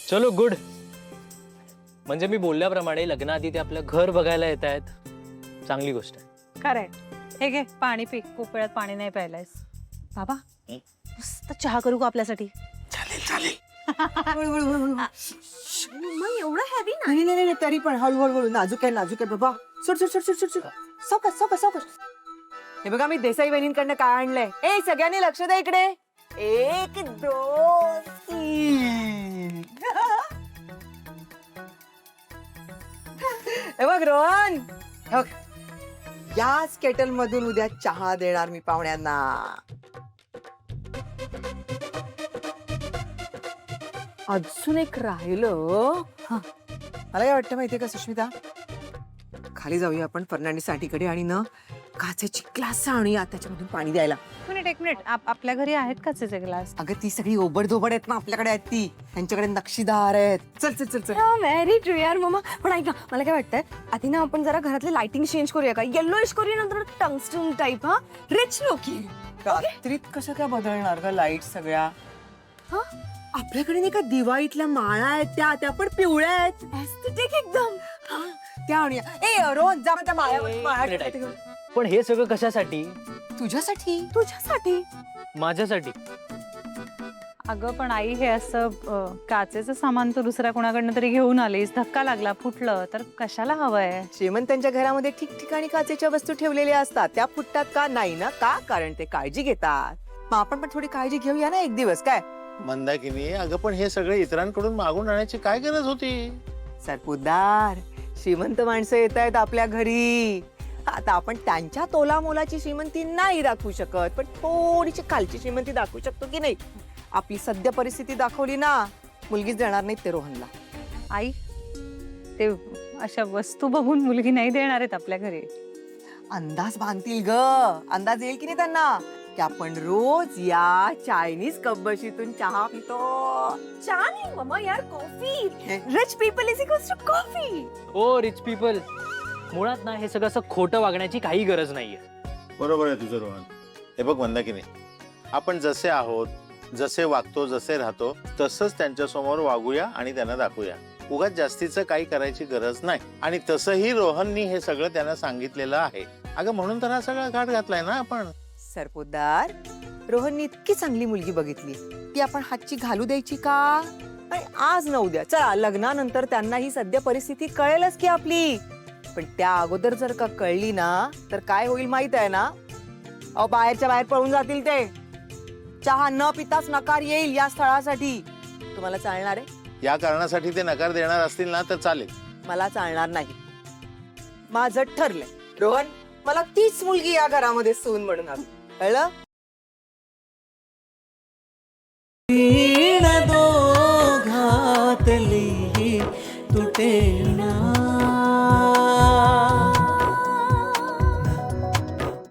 चलो गुड. म्हणजे मी बोलल्याप्रमाणे लग्नाआधी ते आपलं घर बघायला येत आहेत. चांगली गोष्ट आहे. खरंय. हे घे पाणी पी. खूप वेळात पाणी नाही प्यायलायस. बाबा मस्त चहा करू का आपल्यासाठी? चालेल चालेल. मग एवढं हॅवी नाही. नाही नाही तरी पण हळूहळू नाजूक आहे बाबा. सोड सोड सोड सोड सोड सोड. सावकाश सावकाश सावकाश. हे बघा मी देसाई बहिणींकडनं काय आणलंय. ए सगळ्यांनी लक्ष द्या इकडे. 1 2 3. हे बघ रोहन, हे बघ याच केटल मधून उद्या चहा देणार मी पाहुण्यांना. अजून एक राहिलं. मला काय वाटतं माहितीये का सुष्मिता, खाली जाऊया आपण फर्नांडिस आंटीकडे आणि ना काचेची ग्लास आणूया त्याच्यामधून पाणी द्यायला. एक मिनिट आपल्या घरी आहेत काचेचे ग्लास? अगं ती सगळी ओबडधोबड आहेत ना आपल्याकडे आहेत ती. त्यांच्याकडे नक्षीदार आहेत. चल चल चल चल. व्हेरी ट्रू यार मम्मा. पण ऐक ना, मला काय वाटतंय आधी ना आपण जरा घरातले लाइटिंग चेंज करूया का? येल्लोइश करूया नंतर टंगस्टन टाइप. हा रिच लुक येईल. रात्रीत कसं काय बदलणार ग लाईट सगळ्या? हा आपल्याकडे नाही का दिवाळीतल्या माळा आहेत त्या पण पिवळ्या आहेत. एस्थेटिक एकदम. त्या आणूया. ए रोहन जा त्या माळा मिनिट. पण हे सगळं कशासाठी? तुझ्यासाठी. तुझ्यासाठी. माझ्यासाठी. अगं पण आई हे असं काचेचं सामान तू दुसऱ्या कोणाकडनं तरी घेऊन आलीस, धक्का लागला, फुटलं तर कशाला हवंय? श्रीमंतांच्या घरामध्ये ठिकठिकाणी काचेच्या वस्तू ठेवलेल्या असतात. त्या फुटतात का? नाही ना. का? कारण ते काळजी घेतात. मग आपण पण थोडी काळजी घेऊया ना एक दिवस. काय मंदाकिनी, अगं पण हे सगळे इतरांकडून मागून आणायची काय गरज होती? सरपुदार, श्रीमंत माणसं येत आहेत आपल्या घरी. आता आपण त्यांच्या तोला मोलाची श्रीमंती नाही दाखवू शकत, पण थोडीशी खालची श्रीमंती दाखवू शकतो की नाही? आपली सद्य परिस्थिती दाखवली ना, मुलगीच देणार नाहीत ते रोहनला. आई ते अशा वस्तू बघून मुलगी नाही देणार आहेत आपल्या घरी. अंदाज बांधतील ग. अंदाज येईल की नाही त्यांना की आपण रोज या चायनीज कपबशीतून चहा पितो. चहा नाही मम्मा यार, coffee. Rich people is equals to coffee. Oh rich people, मुळात ना हे सगळं असं खोटं वागण्याची काही गरज नाहीये. बरोबर आहे तुझं रोहन. हे बघ मंदाकिनी, आपण जसे आहोत, जसे वागतो, जसे राहतो तसंच त्यांच्या समोर वागूया आणि त्यांना दाखवूया. उगाच जास्तीचं काही करायची गरज नाही. आणि तसंही रोहननी हे सगळं त्यांना सांगितलेलं आहे. अगं म्हणून तर हा सगळा घाट घातलाय ना आपण. सरपोतदार, रोहननी इतकी चांगली मुलगी बघितली ती आपण हातची घालू द्यायची का? आणि आज न उद्या चला लग्नानंतर त्यांना ही सद्य परिस्थिती कळेलच की आपली. पण त्या अगोदर जर का कळली ना तर काय होईल माहित आहे ना? अहो बाहेरच्या बाहेर पळून जातील ते. चहा न पिताच नकार येईल या स्थळासाठी. तुम्हाला चालणार आहे? या कारणासाठी ते नकार देणार असतील ना तर चालेल. मला चालणार नाही. माझं ठरलंय. रोहन, मला तीच मुलगी या घरामध्ये सून म्हणून हवी. कळलं? दोघातली तुटे ना